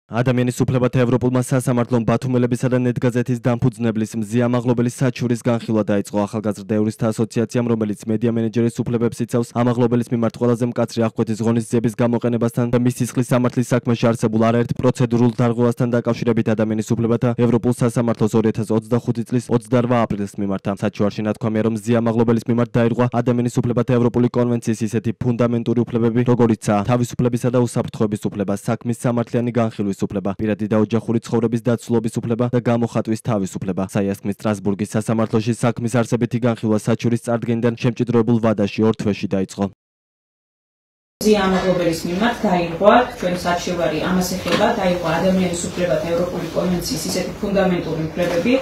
ადამიანის უფლებათა ევროპულმა სასამართლომ ბათუმელებისა და ნეტგაზეთის დამფუძნებლის მზიამაღლობელი საჩურის განხილვა დაიწყო. ახალგაზრდა იურისტთა ასოციაციამ, რომელიც მედია მენეჯერის უფლებებს იცავს, ამაღლობელის მიმართ ყველაზე მკაცრი აღკვეთის ღონისძიების გამოყენებასთან და მის სისხლის სამართლის საქმეში არსებულ არაერთ პროცედურულ დარღვევასთან დაკავშირებით ადამიანის უფლებათა ევროპულ სასამართლოს 2025 წლის 28 აპრილს მიმართა. საჩუარში ნათქვამია, რომ მზიამაღლობელის მიმართ დაირღვა ადამიანის უფლებათა ევროპული კონვენციის ისეთი ფუნდამენტური უფლებები, როგორიცაა თავისუფლებისა და უსაფრთხოების უფლება, საქმის სამართლიანი განხილვის უფლება, პირადი და ოჯახური ცხოვრების დაცულობის უფლება და გამოხატვის თავისუფლება. საიასკმის სტრასბურგის სასამართლოში საქმის არსებითი განხილვა საჩურის წარდგენიდან შემჭიდროებულ ვადაში 2 თვეში დაიწყო. მზიამაღლობელის მიმართ დაირღვა ჩვენი საჩივარი ამას ეხება დაირღვა ადამიანის უფლებათა ევროპული კონვენციის ისეთი ფუნდამენტური უფლებები,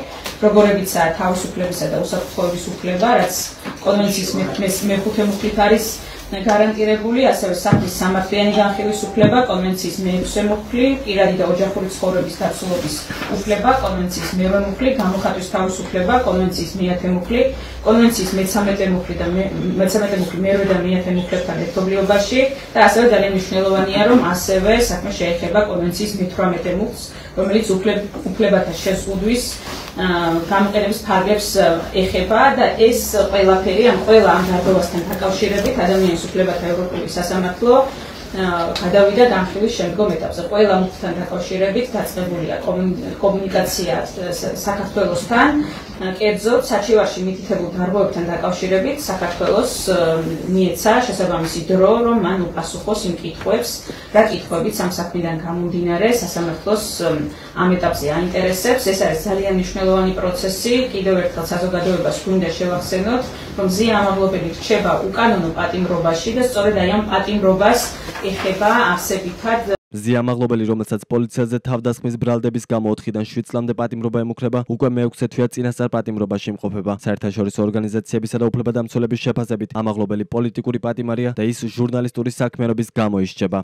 როგორებიცაა თავისუფლებისა და უსაფრთხოების უფლება, რაც კონვენციის მეხუთე მუხლით არის გარანტირებული, ასევე საქმის სამართლიანი განხილვის უფლება, კონვენციის მე-6 მუხლი, პირადი და ოჯახური ცხოვრების დაცულობის უფლება, კონვენციის მე-8 მუხლი, გამოხატვის თავისუფლება, კონვენციის მე-10 მუხლი, კონვენციის მე-13 მუხლი და მე-13 მუხლი მე-8 და მე-10 მუხლებთან ერთობლიობაში და ასევე ძალიან მნიშვნელოვანია, რომ ასევე საქმე შეეხება კონვენციის მე-18 მუხლს, რომელიც უფლებათა შეზღუდვის გამოყენების ფარგლებს ეხება და ეს ყველაფერი ამ დარღვევასთან დაკავშირებით ადამიანის უფლებათა ევროპული სასამართლო გადავიდა განხილვის შემდგომ ეტაპზე. ყველა მუხლთან დაკავშირებით დაწყებულია კომუნიკაცია საქართველოსთან, კერძოდ საჩივარში მითითებულ დარღვევებთან დაკავშირებით საქართველოს მიეცა შესაბამისი დრო, რომ მან უპასუხოს იმ კითხვებს, რა კითხვებიც ამ საქმიდან გამომდინარე სასამართლოს ამ ეტაპზე აინტერესებს. ეს არის ძალიან მნიშვნელოვანი პროცესი. კიდევ ერთხელ საზოგადოებას გვინდა შევახსენოთ, რომ მზიამაღლობელი რჩება უკანონო პატიმრობაში და სწორედ აი ამ პატიმრობას ეხება არსებითად მზიამაღლობელი, რომელსაც პოლიციაზე თავდასხმის ბრალდების გამო 4-დან 7 წლამდე პატიმრობა ემუქრება, უკვე მე-6 თვეა წინასწარ პატიმრობაში იმყოფება. საერთაშორისო ორგანიზაციებისა და უფლებადამცველების შეფასებით, ამაღლობელი პოლიტიკური პატიმარია და ის ჟურნალისტური საქმიანობის გამო ისჯება.